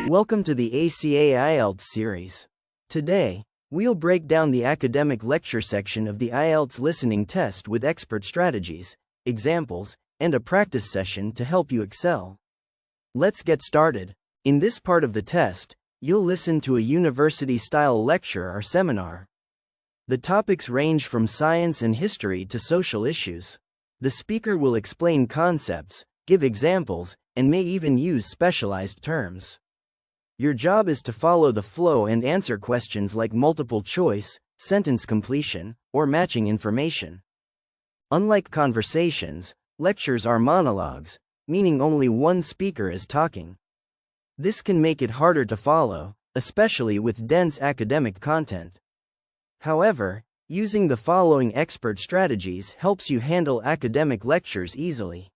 Welcome to the ACA IELTS series. Today, we'll break down the academic lecture section of the IELTS listening test with expert strategies, examples, and a practice session to help you excel. Let's get started. In this part of the test, you'll listen to a university-style lecture or seminar. The topics range from science and history to social issues. The speaker will explain concepts, give examples, and may even use specialized terms. Your job is to follow the flow and answer questions like multiple choice, sentence completion, or matching information. Unlike conversations, lectures are monologues, meaning only one speaker is talking. This can make it harder to follow, especially with dense academic content. However, using the following expert strategies helps you handle academic lectures easily.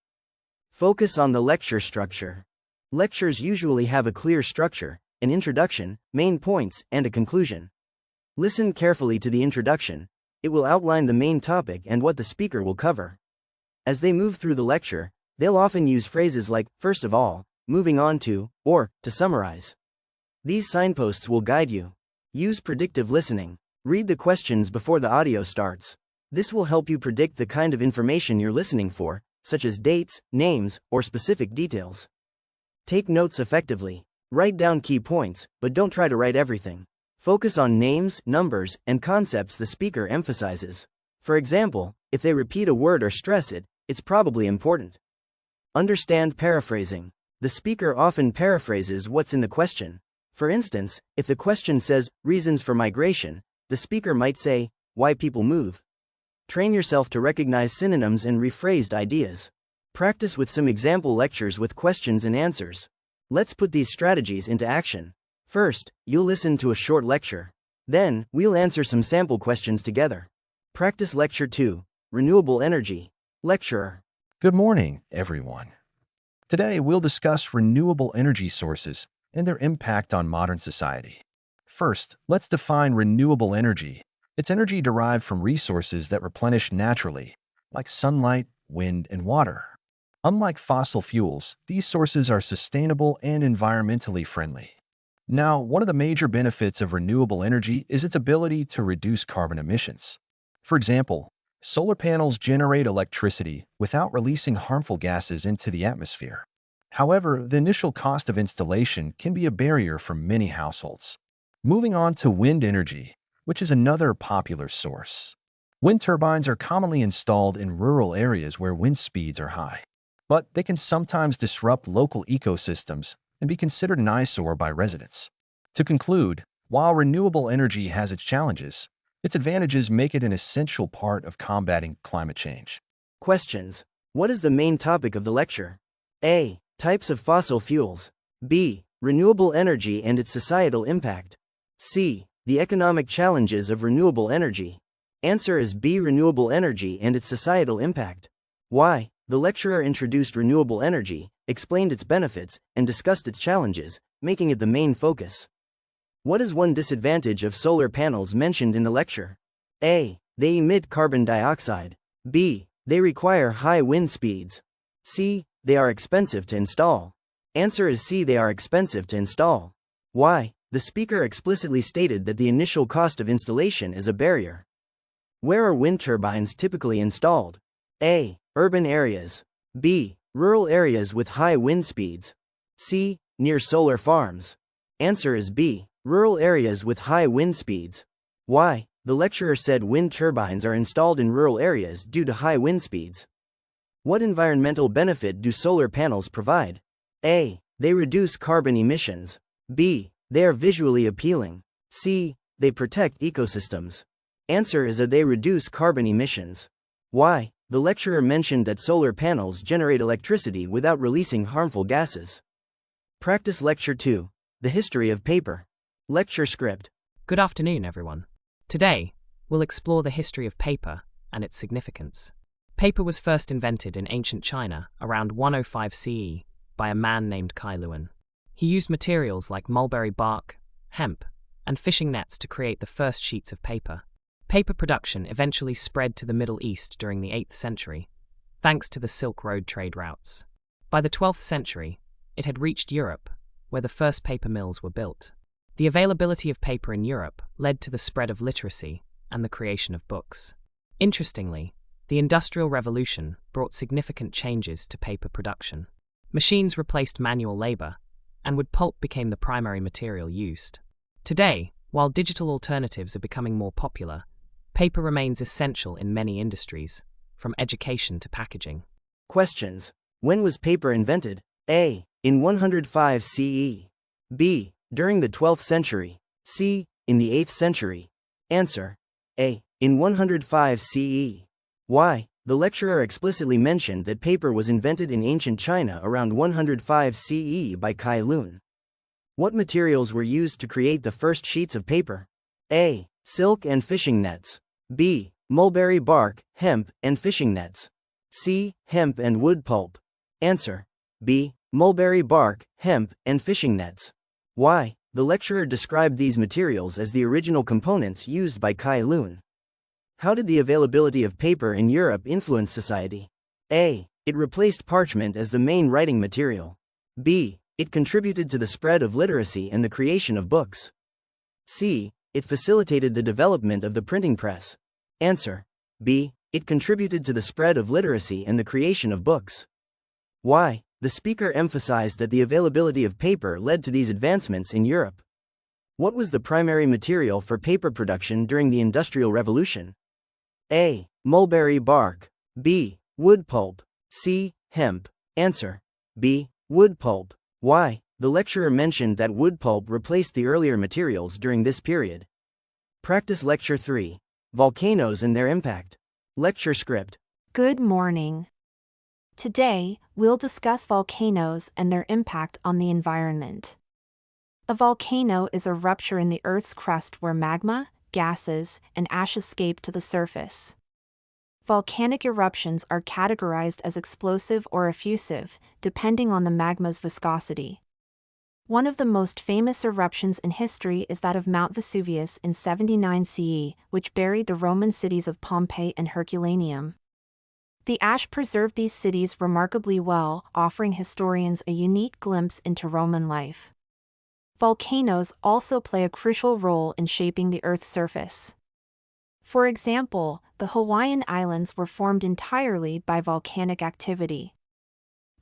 Focus on the lecture structure. Lectures usually have a clear structure, an introduction, main points, and a conclusion. Listen carefully to the introduction. It will outline the main topic and what the speaker will cover. As they move through the lecture, they'll often use phrases like, first of all, moving on to, or, to summarize. These signposts will guide you. Use predictive listening. Read the questions before the audio starts. This will help you predict the kind of information you're listening for, such as dates, names, or specific details. Take notes effectively. Write down key points, but don't try to write everything. Focus on names, numbers, and concepts the speaker emphasizes. For example, if they repeat a word or stress it, it's probably important. Understand paraphrasing. The speaker often paraphrases what's in the question. For instance, if the question says, reasons for migration, the speaker might say, why people move. Train yourself to recognize synonyms and rephrased ideas. Practice with some example lectures with questions and answers. Let's put these strategies into action. First, you'll listen to a short lecture. Then, we'll answer some sample questions together. Practice Lecture 2, Renewable Energy. Lecturer. Good morning, everyone. Today, we'll discuss renewable energy sources and their impact on modern society. First, let's define renewable energy. It's energy derived from resources that replenish naturally, like sunlight, wind, and water. Unlike fossil fuels, these sources are sustainable and environmentally friendly. Now, one of the major benefits of renewable energy is its ability to reduce carbon emissions. For example, solar panels generate electricity without releasing harmful gases into the atmosphere. However, the initial cost of installation can be a barrier for many households. Moving on to wind energy, which is another popular source. Wind turbines are commonly installed in rural areas where wind speeds are high. But they can sometimes disrupt local ecosystems and be considered an eyesore by residents. To conclude, while renewable energy has its challenges, its advantages make it an essential part of combating climate change. Questions. What is the main topic of the lecture? A. Types of fossil fuels. B. Renewable energy and its societal impact. C. The economic challenges of renewable energy. Answer is B. Renewable energy and its societal impact. Why? The lecturer introduced renewable energy, explained its benefits, and discussed its challenges, making it the main focus. What is one disadvantage of solar panels mentioned in the lecture? A. They emit carbon dioxide. B. They require high wind speeds. C. They are expensive to install. Answer is C. They are expensive to install. Why? The speaker explicitly stated that the initial cost of installation is a barrier. Where are wind turbines typically installed? A. Urban areas. B. Rural areas with high wind speeds. C. Near solar farms. Answer is B. Rural areas with high wind speeds. Why? The lecturer said wind turbines are installed in rural areas due to high wind speeds. What environmental benefit do solar panels provide? A. They reduce carbon emissions. B. They are visually appealing. C. They protect ecosystems. Answer is A. They reduce carbon emissions. Why? The lecturer mentioned that solar panels generate electricity without releasing harmful gases. Practice Lecture 2, The History of Paper. Lecture Script. Good afternoon, everyone. Today, we'll explore the history of paper and its significance. Paper was first invented in ancient China around 105 CE by a man named Kai Luan. He used materials like mulberry bark, hemp, and fishing nets to create the first sheets of paper. Paper production eventually spread to the Middle East during the 8th century, thanks to the Silk Road trade routes. By the 12th century, it had reached Europe, where the first paper mills were built. The availability of paper in Europe led to the spread of literacy and the creation of books. Interestingly, the Industrial Revolution brought significant changes to paper production. Machines replaced manual labor, and wood pulp became the primary material used. Today, while digital alternatives are becoming more popular, paper remains essential in many industries, from education to packaging. Questions. When was paper invented? A. In 105 CE. B. During the 12th century. C. In the 8th century. Answer. A. In 105 CE. Why? The lecturer explicitly mentioned that paper was invented in ancient China around 105 CE by Kai Lun. What materials were used to create the first sheets of paper? A. Silk and fishing nets. B. Mulberry bark, hemp, and fishing nets. C. Hemp and wood pulp. Answer. B. Mulberry bark, hemp, and fishing nets. Why? The lecturer described these materials as the original components used by Kai Lun. How did the availability of paper in Europe influence society? A. It replaced parchment as the main writing material. B. It contributed to the spread of literacy and the creation of books. C. It facilitated the development of the printing press. Answer. B. It contributed to the spread of literacy and the creation of books. Why? The speaker emphasized that the availability of paper led to these advancements in Europe. What was the primary material for paper production during the Industrial Revolution? A. Mulberry bark. B. Wood pulp. C. Hemp. Answer. B. Wood pulp. Why? The lecturer mentioned that wood pulp replaced the earlier materials during this period. Practice Lecture 3. Volcanoes and their impact. Lecture script. Good morning. Today, we'll discuss volcanoes and their impact on the environment. A volcano is a rupture in the Earth's crust where magma, gases, and ash escape to the surface. Volcanic eruptions are categorized as explosive or effusive, depending on the magma's viscosity. One of the most famous eruptions in history is that of Mount Vesuvius in 79 CE, which buried the Roman cities of Pompeii and Herculaneum. The ash preserved these cities remarkably well, offering historians a unique glimpse into Roman life. Volcanoes also play a crucial role in shaping the Earth's surface. For example, the Hawaiian Islands were formed entirely by volcanic activity.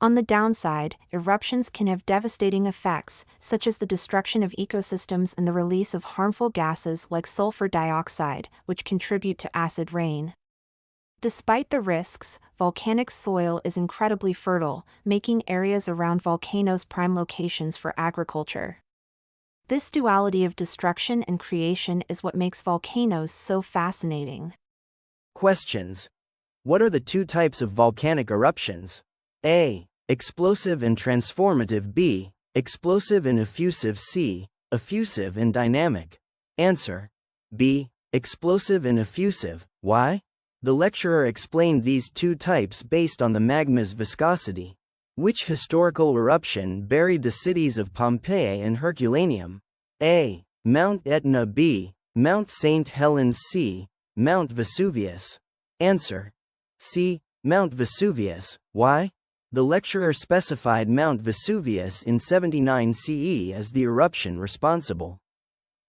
On the downside, eruptions can have devastating effects, such as the destruction of ecosystems and the release of harmful gases like sulfur dioxide, which contribute to acid rain. Despite the risks, volcanic soil is incredibly fertile, making areas around volcanoes prime locations for agriculture. This duality of destruction and creation is what makes volcanoes so fascinating. Questions. What are the two types of volcanic eruptions? A. Explosive and transformative. B. Explosive and effusive. C. Effusive and dynamic. Answer. B. Explosive and effusive. Why? The lecturer explained these two types based on the magma's viscosity. Which historical eruption buried the cities of Pompeii and Herculaneum? A. Mount Etna. B. Mount St. Helens. C. Mount Vesuvius. Answer. C. Mount Vesuvius. Why? The lecturer specified Mount Vesuvius in 79 CE as the eruption responsible.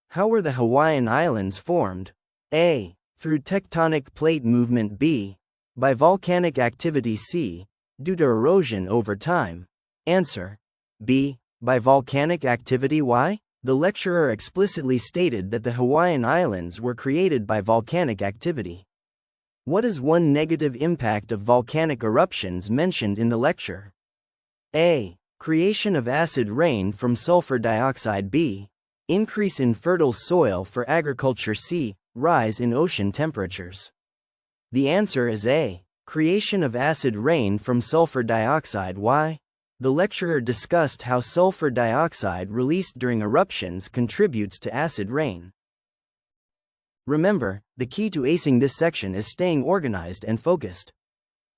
How were the Hawaiian Islands formed? A. Through tectonic plate movement. B. By volcanic activity. C. Due to erosion over time. Answer. B. By volcanic activity. Why? The lecturer explicitly stated that the Hawaiian Islands were created by volcanic activity. What is one negative impact of volcanic eruptions mentioned in the lecture? A. Creation of acid rain from sulfur dioxide. B. Increase in fertile soil for agriculture. C. Rise in ocean temperatures. The answer is A. Creation of acid rain from sulfur dioxide. Why? The lecturer discussed how sulfur dioxide released during eruptions contributes to acid rain. Remember, the key to acing this section is staying organized and focused.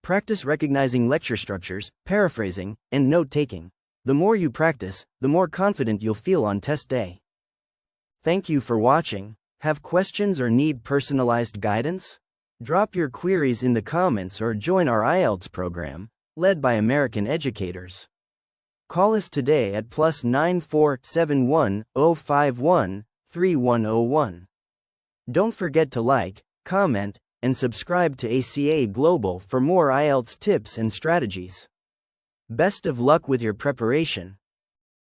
Practice recognizing lecture structures, paraphrasing, and note-taking. The more you practice, the more confident you'll feel on test day. Thank you for watching. Have questions or need personalized guidance? Drop your queries in the comments or join our IELTS program, led by American educators. Call us today at +94 71 051 3101. Don't forget to like, comment, and subscribe to ACA Global for more IELTS tips and strategies. Best of luck with your preparation.